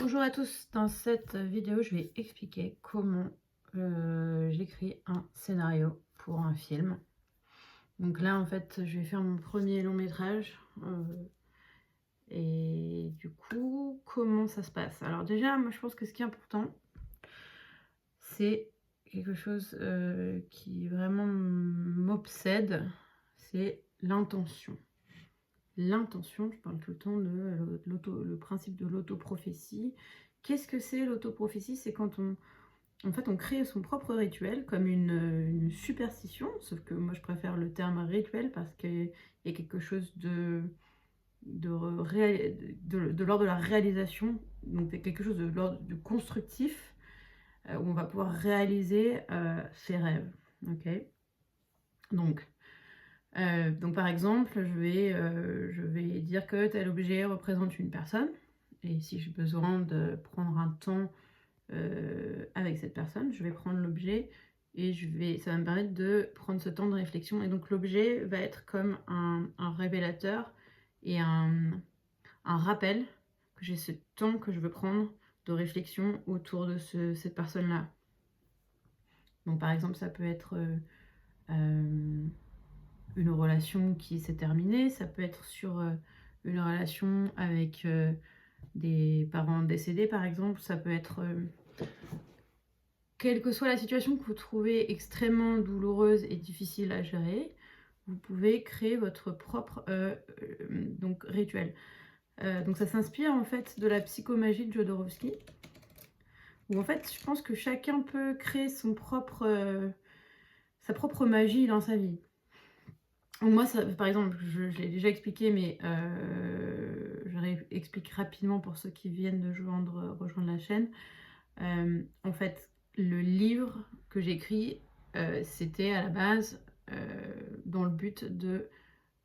Bonjour à tous, dans cette vidéo je vais expliquer comment j'écris un scénario pour un film. Donc là en fait je vais faire mon premier long métrage et du coup comment ça se passe? Alors déjà moi je pense que ce qui est important c'est quelque chose qui vraiment m'obsède, c'est l'intention. L'intention, je parle tout le temps de le principe de l'autoprophétie. Qu'est-ce que c'est l'autoprophétie? C'est quand en fait, on crée son propre rituel comme une superstition, sauf que moi je préfère le terme rituel parce qu'il y a quelque chose de l'ordre de la réalisation, donc c'est quelque chose de l'ordre du constructif, où on va pouvoir réaliser ses rêves. Ok. Donc, donc par exemple, je vais dire que tel objet représente une personne, et si j'ai besoin de prendre un temps avec cette personne, je vais prendre l'objet et ça va me permettre de prendre ce temps de réflexion. Et donc l'objet va être comme un révélateur et un rappel que j'ai ce temps que je veux prendre de réflexion autour de cette personne-là. Donc par exemple, ça peut être une relation qui s'est terminée, ça peut être sur une relation avec des parents décédés par exemple, ça peut être quelle que soit la situation que vous trouvez extrêmement douloureuse et difficile à gérer, vous pouvez créer votre propre donc, rituel. Donc ça s'inspire en fait de la psychomagie de Jodorowsky, où en fait je pense que chacun peut créer sa propre magie dans sa vie. Donc moi, par exemple, je l'ai déjà expliqué, mais je réexplique rapidement pour ceux qui viennent de rejoindre la chaîne. En fait, le livre que j'écris, c'était à la base dans le but de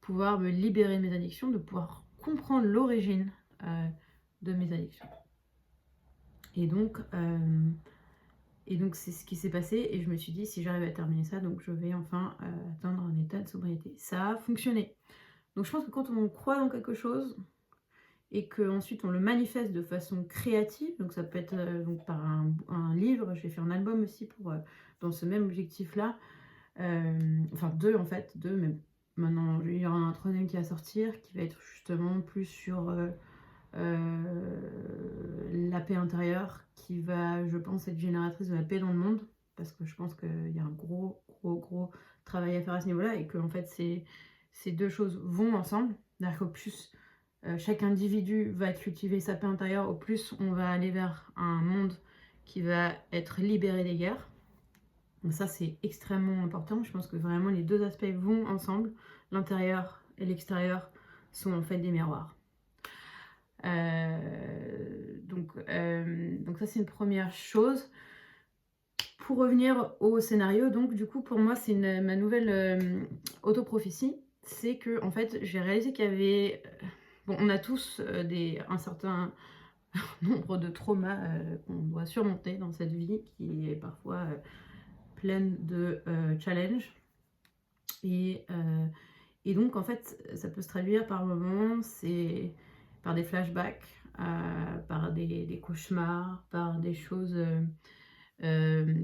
pouvoir me libérer de mes addictions, de pouvoir comprendre l'origine de mes addictions. Et donc, c'est ce qui s'est passé et je me suis dit, si j'arrive à terminer ça, donc je vais enfin atteindre un état de sobriété. Ça a fonctionné. Donc je pense que quand on croit dans quelque chose et qu'ensuite on le manifeste de façon créative, donc ça peut être donc par un livre, j'ai fait un album aussi dans ce même objectif-là, enfin deux en fait, deux, mais maintenant il y aura un troisième qui va sortir, qui va être justement plus sur la paix intérieure, qui va, je pense, être génératrice de la paix dans le monde, parce que je pense qu'il y a un gros travail à faire à ce niveau-là, et que en fait ces deux choses vont ensemble. C'est-à-dire qu'au plus chaque individu va cultiver sa paix intérieure, au plus on va aller vers un monde qui va être libéré des guerres. Donc ça c'est extrêmement important, je pense que vraiment les deux aspects vont ensemble, l'intérieur et l'extérieur sont en fait des miroirs. Donc ça c'est une première chose. Pour revenir au scénario, donc du coup pour moi c'est ma nouvelle autoprophétie, c'est que en fait j'ai réalisé qu'il y avait, bon on a tous un certain nombre de traumas qu'on doit surmonter dans cette vie qui est parfois pleine de challenges et donc en fait ça peut se traduire par moments, c'est par des flashbacks, par des cauchemars, par des choses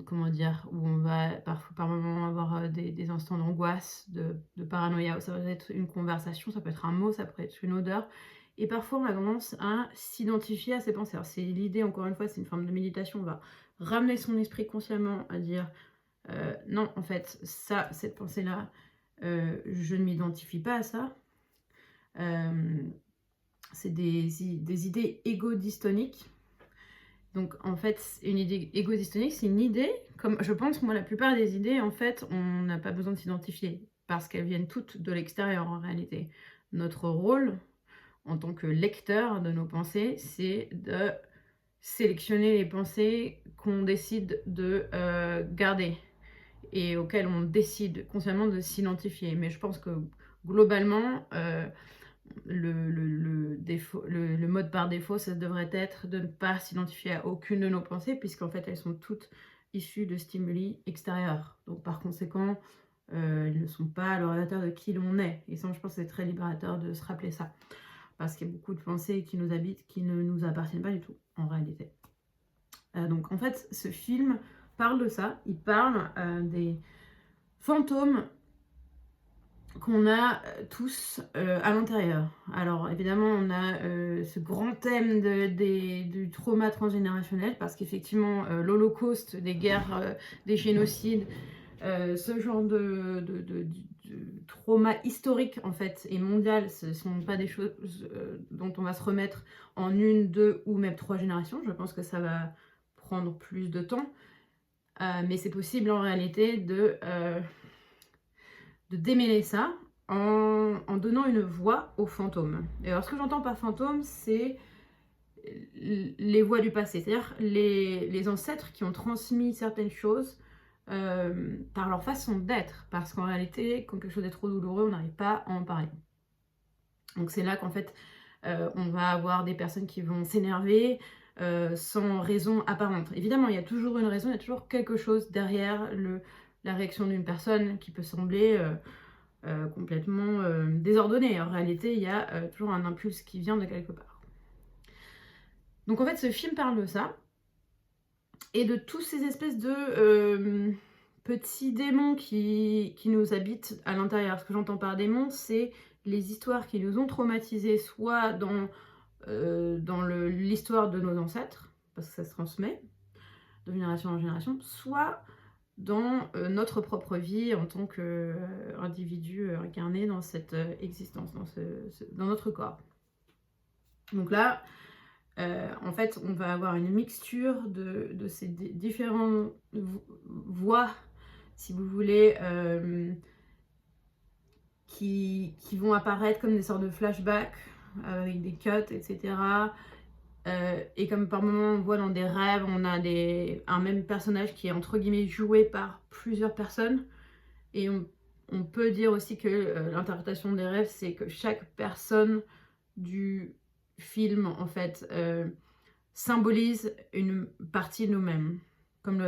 comment dire, où on va par moments avoir des instants d'angoisse, de paranoïa, où ça va être une conversation, ça peut être un mot, ça peut être une odeur. Et parfois, on a tendance à s'identifier à ces pensées. Alors, c'est l'idée, encore une fois, c'est une forme de méditation. On va ramener son esprit consciemment à dire non, en fait, cette pensée-là, je ne m'identifie pas à ça. C'est des idées égo-dystoniques. Donc en fait, une idée égo-dystonique, c'est une idée, comme je pense, moi, la plupart des idées, en fait, on n'a pas besoin de s'identifier, parce qu'elles viennent toutes de l'extérieur en réalité. Notre rôle, en tant que lecteur de nos pensées, c'est de sélectionner les pensées qu'on décide de garder, et auxquelles on décide consciemment de s'identifier. Mais je pense que globalement, le mode par défaut, ça devrait être de ne pas s'identifier à aucune de nos pensées, puisqu'en fait, elles sont toutes issues de stimuli extérieurs. Donc, par conséquent, elles ne sont pas le révélateur de qui l'on est. Et ça, je pense que c'est très libérateur de se rappeler ça. parce qu'il y a beaucoup de pensées qui nous habitent, qui ne nous appartiennent pas du tout, en réalité. Donc en fait, ce film parle de ça, il parle des fantômes qu'on a tous à l'intérieur. Alors évidemment, on a ce grand thème du trauma transgénérationnel, parce qu'effectivement, l'Holocauste, des guerres, des génocides, ce genre de trauma historique en fait et mondial, ce ne sont pas des choses dont on va se remettre en 1, 2 ou même 3 générations. Je pense que ça va prendre plus de temps, mais c'est possible en réalité de démêler ça en donnant une voix aux fantômes. Et alors ce que j'entends par fantôme, c'est les voix du passé, c'est-à-dire les ancêtres qui ont transmis certaines choses par leur façon d'être, parce qu'en réalité, quand quelque chose est trop douloureux, on n'arrive pas à en parler. Donc c'est là qu'en fait, on va avoir des personnes qui vont s'énerver sans raison apparente. Évidemment, il y a toujours une raison, il y a toujours quelque chose derrière la réaction d'une personne qui peut sembler complètement désordonnée. En réalité, il y a toujours un impulse qui vient de quelque part. Donc en fait, ce film parle de ça, et de tous ces espèces de petits démons qui nous habitent à l'intérieur. Ce que j'entends par démons, c'est les histoires qui nous ont traumatisés, soit dans l'histoire de nos ancêtres, parce que ça se transmet de génération en génération, soit dans notre propre vie en tant qu'individu incarné dans cette existence, dans notre corps. Donc là, en fait, on va avoir une mixture de ces différentes voix, si vous voulez, qui vont apparaître comme des sortes de flashbacks, avec des cuts, etc. Et comme par moments on voit dans des rêves, on a un même personnage qui est entre guillemets joué par plusieurs personnes. Et on peut dire aussi que l'interprétation des rêves, c'est que chaque personne du film, en fait, symbolise une partie de nous-mêmes. Comme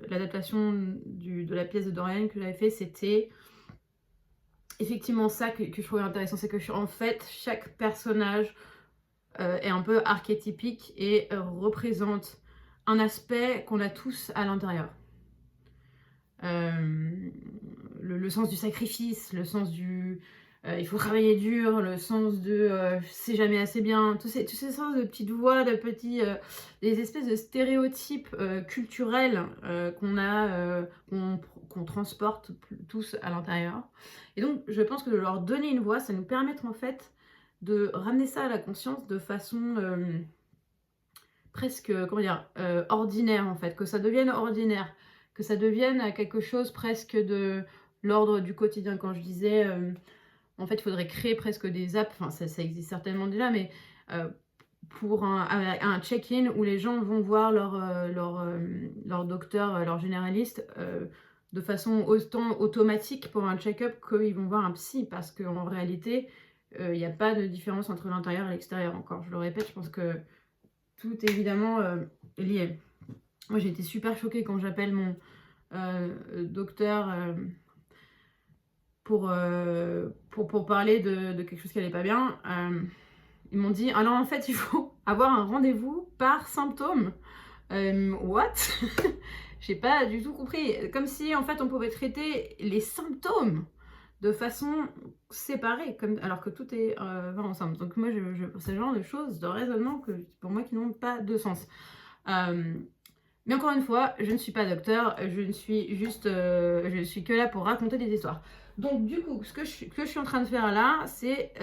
l'adaptation de la pièce de Dorian que j'avais fait, c'était effectivement ça que je trouvais intéressant, c'est que en fait, chaque personnage est un peu archétypique et représente un aspect qu'on a tous à l'intérieur. Le sens du sacrifice, le sens du il faut travailler dur, le sens de c'est jamais assez bien, tous ces sens de petites voix, de petits des espèces de stéréotypes culturels qu'on transporte tous à l'intérieur. Et donc je pense que de leur donner une voix, ça nous permettre en fait de ramener ça à la conscience de façon presque, comment dire, ordinaire en fait, que ça devienne ordinaire, que ça devienne quelque chose presque de l'ordre du quotidien. Quand je disais, en fait, il faudrait créer presque des apps, enfin ça existe certainement déjà, mais pour un check-in où les gens vont voir leur docteur, leur généraliste, de façon autant automatique pour un check-up qu'ils vont voir un psy, parce qu'en réalité, il n'y a pas de différence entre l'intérieur et l'extérieur. Encore, je le répète, je pense que tout est évidemment lié. Moi, j'ai été super choquée quand j'appelle mon docteur pour parler de quelque chose qui n'allait pas bien. Ils m'ont dit, alors en fait, il faut avoir un rendez-vous par symptôme. What? J'ai pas du tout compris. Comme si, en fait, on pouvait traiter les symptômes de façon séparée, alors que tout est va ensemble. Donc moi, c'est le genre de choses, de raisonnement que pour moi qui n'ont pas de sens. Mais encore une fois, je ne suis pas docteur, je suis que là pour raconter des histoires. Donc du coup, ce que je suis en train de faire là, c'est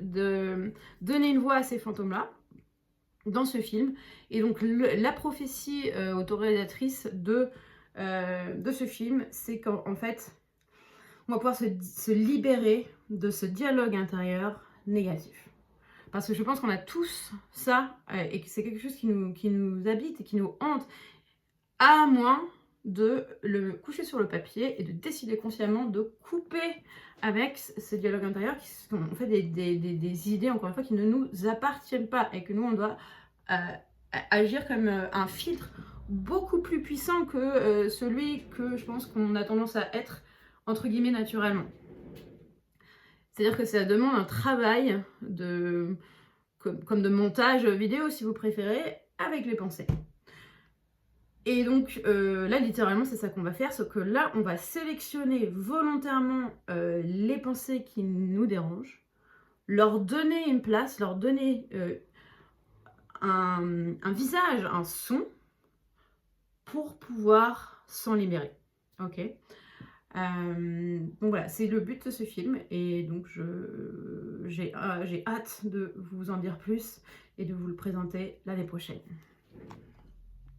de donner une voix à ces fantômes-là dans ce film. Et donc la prophétie autoréalisatrice de ce film, c'est qu'en fait, on va pouvoir se libérer de ce dialogue intérieur négatif. Parce que je pense qu'on a tous ça, et que c'est quelque chose qui nous habite et qui nous hante, à moins de le coucher sur le papier et de décider consciemment de couper avec ce dialogue intérieur qui sont en fait des idées, encore une fois, qui ne nous appartiennent pas, et que nous, on doit agir comme un filtre beaucoup plus puissant que celui que je pense qu'on a tendance à être, entre guillemets, naturellement. C'est-à-dire que ça demande un travail comme de montage vidéo si vous préférez, avec les pensées. Et donc là, littéralement, c'est ça qu'on va faire, sauf que là, on va sélectionner volontairement les pensées qui nous dérangent, leur donner une place, leur donner un visage, un son, pour pouvoir s'en libérer. Ok. Donc voilà, c'est le but de ce film, et donc j'ai hâte de vous en dire plus et de vous le présenter l'année prochaine.